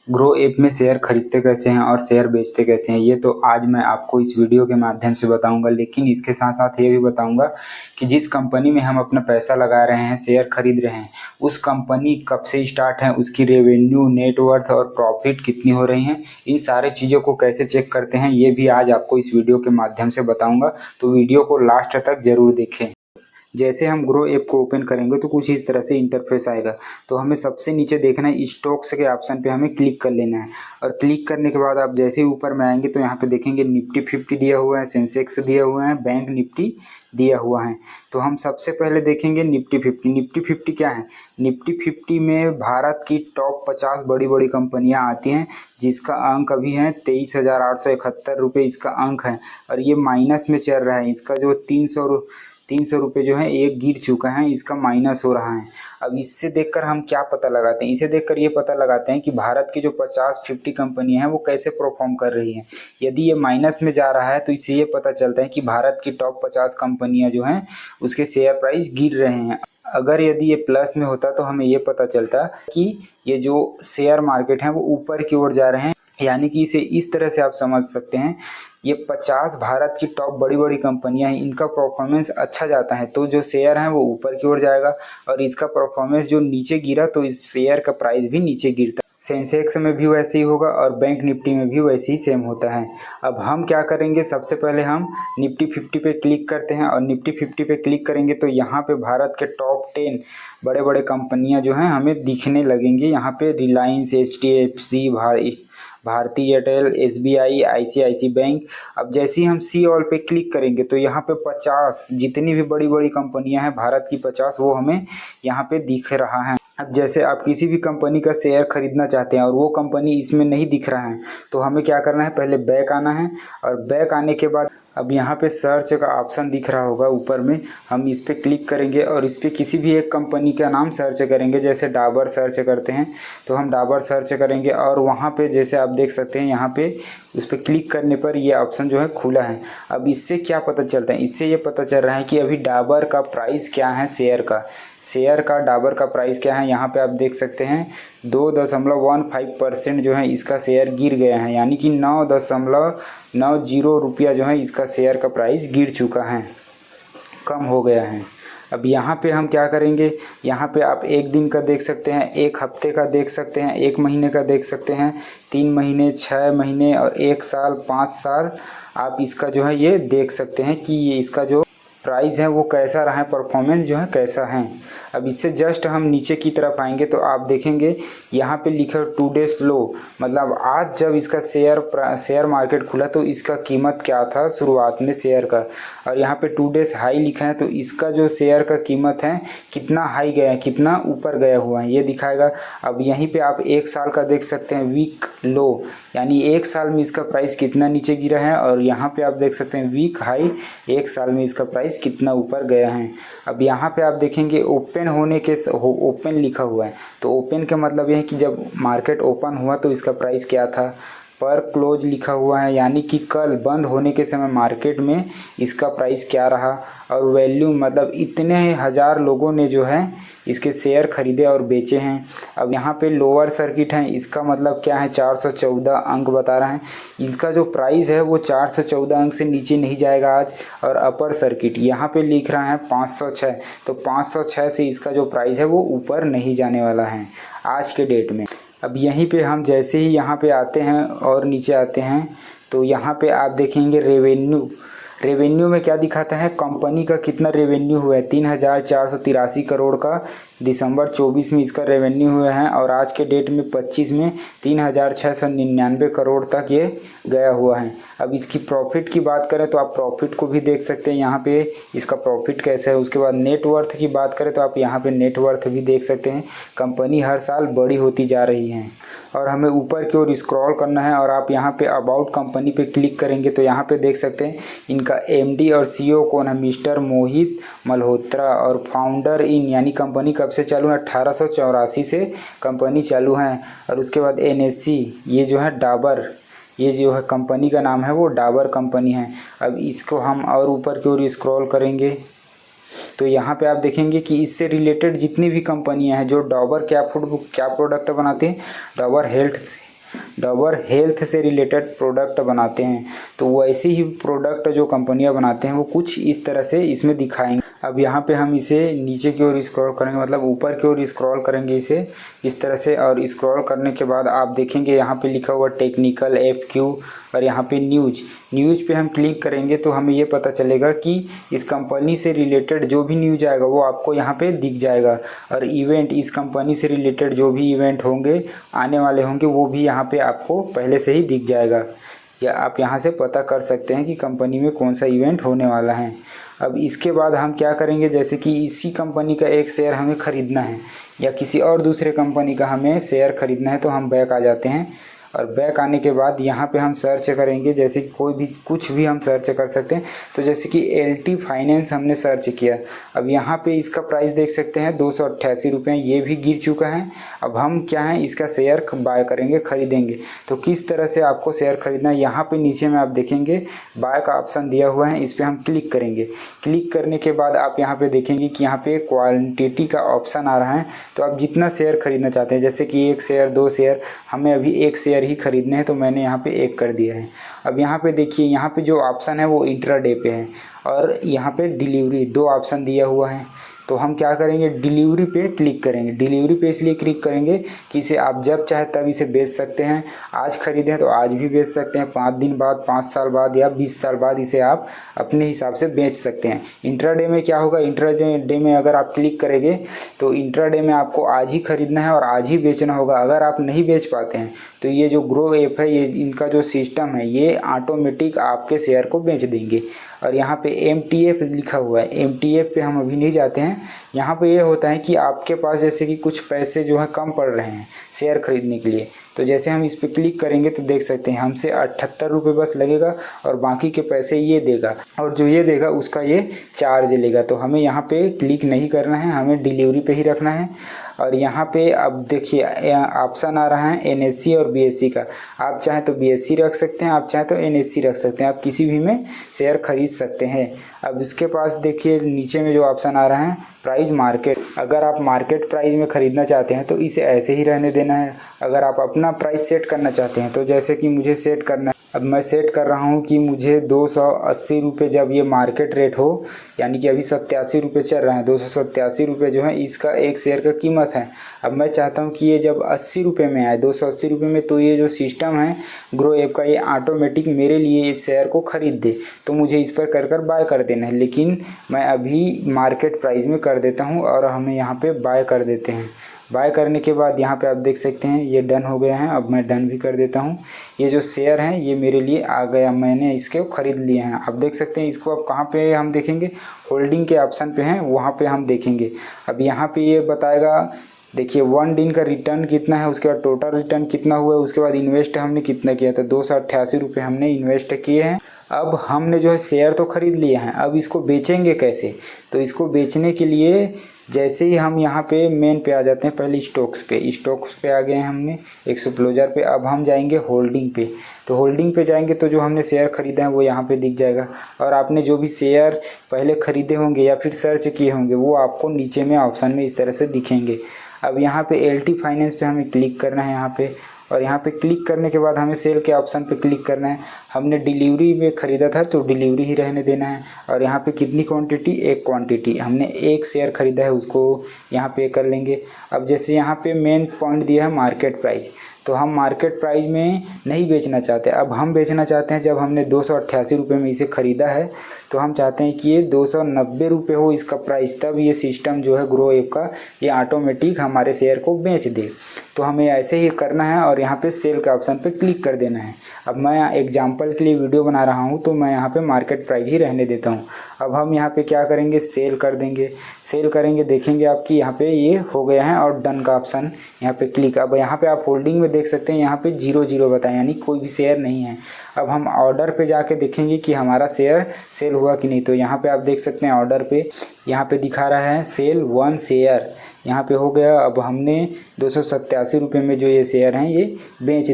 Grow app में share खरीदते कैसे हैं और शेयर बेचते कैसे हैं, ये तो आज मैं आपको इस वीडियो के माध्यम से बताऊंगा। लेकिन इसके साथ साथ ये भी बताऊंगा कि जिस कंपनी में हम अपना पैसा लगा रहे हैं, शेयर खरीद रहे हैं, उस कंपनी कब से स्टार्ट है, उसकी रेवेन्यू, नेटवर्थ और प्रॉफिट कितनी हो रही हैं, इन सारे चीज़ों को कैसे चेक करते हैं, ये भी आज आपको इस वीडियो के माध्यम से बताऊँगा। तो वीडियो को लास्ट तक ज़रूर देखें। जैसे हम ग्रो ऐप को ओपन करेंगे तो कुछ इस तरह से इंटरफेस आएगा। तो हमें सबसे नीचे देखना है, स्टॉक्स के ऑप्शन पे हमें क्लिक कर लेना है। और क्लिक करने के बाद आप जैसे ही ऊपर में आएंगे तो यहाँ पे देखेंगे निफ्टी 50 दिया हुआ है, सेंसेक्स दिया हुआ है, बैंक निफ्टी दिया हुआ है। तो हम सबसे पहले देखेंगे निफ्टी 50। निफ्टी 50 क्या है? निफ्टी 50 में भारत की टॉप 50 बड़ी बड़ी कंपनियां आती हैं, जिसका अंक अभी है 23,871 रुपये इसका अंक है। और ये माइनस में चल रहा है। इसका जो 300 रुपये जो है एक गिर चुका है, इसका माइनस हो रहा है। अब इससे देखकर हम क्या पता लगाते हैं? इसे देखकर ये पता लगाते हैं कि भारत की जो 50 कंपनियां हैं वो कैसे परफॉर्म कर रही हैं। यदि ये माइनस में जा रहा है तो इससे ये पता चलता है कि भारत की टॉप 50 कंपनियां जो हैं उसके शेयर प्राइस गिर रहे हैं। अगर यदि ये प्लस में होता तो हमें ये पता चलता कि ये जो शेयर मार्केट है वो ऊपर की ओर जा रहे हैं। यानी कि इसे इस तरह से आप समझ सकते हैं, ये 50 भारत की टॉप बड़ी बड़ी कंपनियां हैं, इनका परफॉर्मेंस अच्छा जाता है तो जो शेयर है वो ऊपर की ओर जाएगा। और इसका परफॉर्मेंस जो नीचे गिरा तो इस शेयर का प्राइस भी नीचे गिरता है। सेंसेक्स में भी वैसे ही होगा और बैंक निफ्टी में भी वैसे ही सेम होता है। अब हम क्या करेंगे, सबसे पहले हम निफ्टी 50 पे क्लिक करते हैं। और निफ्टी 50 पे क्लिक करेंगे तो यहाँ पे भारत के टॉप 10 बड़े बड़े कंपनियां जो हैं हमें दिखने लगेंगी। यहाँ पे Reliance, HDFC, Bharti Airtel, SBI, ICICI bank. अब जैसे ही हम सी ऑल पे क्लिक करेंगे तो यहाँ पे 50 जितनी भी बड़ी बड़ी कंपनियां हैं भारत की 50 वो हमें यहाँ पे दिख रहा है। अब जैसे आप किसी भी कंपनी का शेयर खरीदना चाहते हैं और वो कंपनी इसमें नहीं दिख रहा है तो हमें क्या करना है, पहले बैक आना है। और बैक आने के बाद अब यहाँ पे सर्च का ऑप्शन दिख रहा होगा ऊपर में, हम इस पर क्लिक करेंगे और इस पर किसी भी एक कंपनी का नाम सर्च करेंगे। जैसे डाबर सर्च करते हैं तो हम डाबर सर्च करेंगे और वहाँ पे जैसे आप देख सकते हैं यहाँ पे उस पर क्लिक करने पर ये ऑप्शन जो है खुला है। अब इससे क्या पता चलता है? इससे ये पता चल रहा है कि अभी डाबर का प्राइस क्या है, शेयर का डाबर का प्राइस क्या है। यहाँ पे आप देख सकते हैं 2.15% जो है इसका शेयर गिर गया है। यानी कि 9.90 रुपया जो है इसका शेयर का प्राइस गिर चुका है, कम हो गया है। अब यहाँ पे हम क्या करेंगे, यहाँ पे आप एक दिन का देख सकते हैं, एक हफ्ते का देख सकते हैं, एक महीने का देख सकते हैं, 3 महीने, 6 महीने और 1 साल, 5 साल आप इसका जो है ये देख सकते हैं कि ये इसका जो प्राइस है वो कैसा रहा है, परफॉर्मेंस जो है कैसा है। अब इससे जस्ट हम नीचे की तरफ आएंगे तो आप देखेंगे यहाँ पे लिखा है टू डेज लो, मतलब आज जब इसका शेयर मार्केट खुला तो इसका कीमत क्या था शुरुआत में शेयर का। और यहाँ पे 2 डेज हाई लिखा है तो इसका जो शेयर का कीमत है कितना हाई गया है, कितना ऊपर गया हुआ है ये दिखाएगा। अब यहीं पे आप 1 साल का देख सकते हैं वीक लो, यानी 1 साल में इसका प्राइस कितना नीचे गिरा है। और यहाँ पे आप देख सकते हैं वीक हाई, 1 साल में इसका प्राइस कितना ऊपर गया है। अब यहाँ पे आप देखेंगे ओपन होने के ओपन लिखा हुआ है तो ओपन का मतलब यह है कि जब मार्केट ओपन हुआ तो इसका प्राइस क्या था। पर क्लोज लिखा हुआ है यानी कि कल बंद होने के समय मार्केट में इसका प्राइस क्या रहा। और वैल्यू मतलब इतने हजार लोगों ने जो है इसके शेयर खरीदे और बेचे हैं। अब यहाँ पे लोअर सर्किट है, इसका मतलब क्या है, 414 अंक बता रहा है। इनका जो प्राइस है वो 414 अंक से नीचे नहीं जाएगा आज। और अपर सर्किट यहाँ पे लिख रहा है 506, तो 506 से इसका जो प्राइस है वो ऊपर नहीं जाने वाला है आज के डेट में। अब यहीं पे हम जैसे ही यहाँ पे आते हैं और नीचे आते हैं तो यहाँ पे आप देखेंगे रेवेन्यू में क्या दिखाता है, कंपनी का कितना रेवेन्यू हुआ है, 3,483 करोड़ का दिसंबर 24 में इसका रेवेन्यू हुआ है। और आज के डेट में 25 में 3,699 करोड़ तक ये गया हुआ है। अब इसकी प्रॉफिट की बात करें तो आप प्रॉफिट को भी देख सकते हैं यहाँ पे इसका प्रॉफिट कैसा है। उसके बाद नेटवर्थ की बात करें तो आप यहाँ पे नेटवर्थ भी देख सकते हैं। कंपनी हर साल बड़ी होती जा रही है। और हमें ऊपर की ओर स्क्रॉल करना है और आप यहाँ पे अबाउट कंपनी पे क्लिक करेंगे तो यहाँ पे देख सकते हैं इनका MD और CEO कौन है, मिस्टर मोहित मल्होत्रा। और फाउंडर इन यानी कंपनी कब से चालू है, 1884 से कंपनी चालू है। और उसके बाद NSE, ये जो है डाबर, ये जो है कंपनी का नाम है वो डाबर कंपनी है। अब इसको हम और ऊपर की ओर स्क्रॉल करेंगे तो यहाँ पे आप देखेंगे कि इससे रिलेटेड जितनी भी कंपनियां हैं जो डाबर क्या प्रोडक्ट बनाती हैं, डाबर डाबर हेल्थ से रिलेटेड प्रोडक्ट बनाते हैं। तो वैसे ही प्रोडक्ट जो कंपनियां बनाते हैं वो कुछ इस तरह से इसमें दिखाएंगे। अब यहाँ पे हम इसे नीचे की ओर स्क्रॉल करेंगे, मतलब ऊपर की ओर स्क्रॉल करेंगे इसे इस तरह से, और स्क्रॉल करने के बाद आप देखेंगे यहाँ पे लिखा हुआ टेक्निकल FQ और यहाँ पे न्यूज़ पे हम क्लिक करेंगे तो हमें ये पता चलेगा कि इस कंपनी से रिलेटेड जो भी न्यूज आएगा वो आपको यहाँ पे दिख जाएगा। और इवेंट, इस कंपनी से रिलेटेड जो भी इवेंट होंगे आने वाले होंगे वो भी यहाँ पे आपको पहले से ही दिख जाएगा, या आप यहाँ से पता कर सकते हैं कि कंपनी में कौन सा इवेंट होने वाला है। अब इसके बाद हम क्या करेंगे, जैसे कि इसी कंपनी का एक शेयर हमें ख़रीदना है या किसी और दूसरे कंपनी का हमें शेयर ख़रीदना है, तो हम बैक आ जाते हैं। और बैक आने के बाद यहाँ पे हम सर्च करेंगे, जैसे कि कोई भी कुछ भी हम सर्च कर सकते हैं। तो जैसे कि LT फाइनेंस हमने सर्च किया, अब यहाँ पे इसका प्राइस देख सकते हैं 288 रुपये, ये भी गिर चुका है। अब हम क्या है, इसका शेयर बाय करेंगे, ख़रीदेंगे। तो किस तरह से आपको शेयर ख़रीदना है, यहाँ पे नीचे में आप देखेंगे बाय का ऑप्शन दिया हुआ है, इस पर हम क्लिक करेंगे। क्लिक करने के बाद आप यहाँ पे देखेंगे कि यहाँ पे क्वांटिटी का ऑप्शन आ रहा है। तो आप जितना शेयर खरीदना चाहते हैं, जैसे कि 1 शेयर 2 शेयर, हमें अभी 1 शेयर ही खरीदने हैं तो मैंने यहाँ पे 1 कर दिया है। अब यहाँ पे देखिए, यहाँ पे जो ऑप्शन है वो इंट्राडे पे है और यहाँ पे डिलीवरी 2 ऑप्शन दिया हुआ है। तो हम क्या करेंगे, डिलीवरी पे क्लिक करेंगे। डिलीवरी पे इसलिए क्लिक करेंगे कि इसे आप जब चाहे तब इसे बेच सकते हैं। आज खरीदें तो आज भी बेच सकते हैं, 5 दिन बाद, 5 साल बाद या 20 साल बाद इसे आप अपने हिसाब से बेच सकते हैं। इंट्राडे में क्या होगा, इंट्राडे में अगर आप क्लिक करेंगे तो इंट्राडे में आपको आज ही खरीदना है और आज ही बेचना होगा। अगर आप नहीं बेच पाते हैं तो ये जो ग्रो ऐप है, ये इनका जो सिस्टम है ये ऑटोमेटिक आपके शेयर को बेच देंगे। और यहाँ पे MTF लिखा हुआ है, MTF पे हम अभी नहीं जाते हैं। यहाँ पे ये होता है कि आपके पास जैसे कि कुछ पैसे जो है कम पड़ रहे हैं शेयर खरीदने के लिए, तो जैसे हम इस पर क्लिक करेंगे तो देख सकते हैं हमसे 78 रुपये बस लगेगा और बाकी के पैसे ये देगा, और जो ये देगा उसका ये चार्ज लेगा। तो हमें यहाँ पे क्लिक नहीं करना है, हमें डिलीवरी पे ही रखना है। और यहाँ पे अब देखिए ऑप्शन आ रहा है NSE और BSE का। आप चाहें तो BSE रख सकते हैं, आप चाहें तो NSE रख सकते हैं, आप किसी भी में शेयर खरीद सकते हैं। अब इसके पास देखिए नीचे में जो ऑप्शन आ रहा है प्राइस मार्केट, अगर आप मार्केट प्राइस में ख़रीदना चाहते हैं तो इसे ऐसे ही रहने देना है। अगर आप अपना प्राइस सेट करना चाहते हैं तो जैसे कि मुझे सेट करना है, अब मैं सेट कर रहा हूँ कि मुझे 280 रुपये जब ये मार्केट रेट हो, यानी कि अभी 87 रुपये चल रहा है, 287 रुपये जो है इसका 1 शेयर का कीमत है। अब मैं चाहता हूँ कि ये जब 80 रुपये में आए, 280 रुपये में, तो ये जो सिस्टम है ग्रो ऐप का ये ऑटोमेटिक मेरे लिए इस शेयर को ख़रीद दे। तो मुझे इस पर कर बाय कर देना है, लेकिन मैं अभी मार्केट प्राइस में कर देता हूँ और हमें यहाँ पे बाय कर देते हैं। बाय करने के बाद यहाँ पे आप देख सकते हैं ये डन हो गया है। अब मैं डन भी कर देता हूँ। ये जो शेयर हैं ये मेरे लिए आ गया, मैंने इसके ख़रीद लिए हैं। आप देख सकते हैं इसको। अब कहाँ पे हम देखेंगे, होल्डिंग के ऑप्शन पे हैं, वहाँ पे हम देखेंगे। अब यहाँ पे ये बताएगा, देखिए 1 दिन का रिटर्न कितना है, उसके बाद टोटल रिटर्न कितना हुआ है, उसके बाद इन्वेस्ट हमने कितना किया था, 288 रुपये हमने इन्वेस्ट किए हैं। अब हमने जो है शेयर तो ख़रीद लिए हैं, अब इसको बेचेंगे कैसे। तो इसको बेचने के लिए जैसे ही हम यहाँ पे मेन पे आ जाते हैं, पहले स्टॉक्स पे आ गए हैं हमने, एक्सप्लोजर पे। अब हम जाएंगे होल्डिंग पे। तो होल्डिंग पे जाएंगे तो जो हमने शेयर ख़रीदा है वो यहाँ पे दिख जाएगा, और आपने जो भी शेयर पहले ख़रीदे होंगे या फिर सर्च किए होंगे वो आपको नीचे में ऑप्शन में इस तरह से दिखेंगे। अब यहाँ पे LT फाइनेंस पे हमें क्लिक करना है यहाँ पे, और यहाँ पे क्लिक करने के बाद हमें सेल के ऑप्शन पे क्लिक करना है। हमने डिलीवरी में ख़रीदा था तो डिलीवरी ही रहने देना है। और यहाँ पे कितनी क्वांटिटी, 1 क्वांटिटी, हमने 1 शेयर ख़रीदा है उसको यहाँ पे कर लेंगे। अब जैसे यहाँ पे मेन पॉइंट दिया है मार्केट प्राइस, तो हम मार्केट प्राइस में नहीं बेचना चाहते। अब हम बेचना चाहते हैं, जब हमने 288 रुपये में इसे ख़रीदा है तो हम चाहते हैं कि ये 290 रुपये हो इसका प्राइस, तब ये सिस्टम जो है ग्रो ऐप का ये ऑटोमेटिक हमारे शेयर को बेच दे। तो हमें ऐसे ही करना है और यहाँ पे सेल के ऑप्शन पे क्लिक कर देना है। अब मैं एग्जांपल के लिए वीडियो बना रहा हूँ तो मैं यहाँ पे मार्केट प्राइस ही रहने देता हूँ। अब हम यहाँ पे क्या करेंगे, सेल कर देंगे। सेल करेंगे, देखेंगे आपकी यहाँ पे ये हो गया है और डन का ऑप्शन यहाँ पे क्लिक। अब यहाँ पे आप होल्डिंग में देख सकते हैं यहाँ पे 0 बताएं, यानी कोई भी शेयर नहीं है। अब हम ऑर्डर पे जाके देखेंगे कि हमारा शेयर सेल हुआ कि नहीं। तो यहाँ पे आप देख सकते हैं ऑर्डर पे यहाँ पे दिखा रहा है सेल 1 शेयर, यहाँ पे हो गया। अब हमने 287 रुपये में जो ये शेयर हैं ये बेच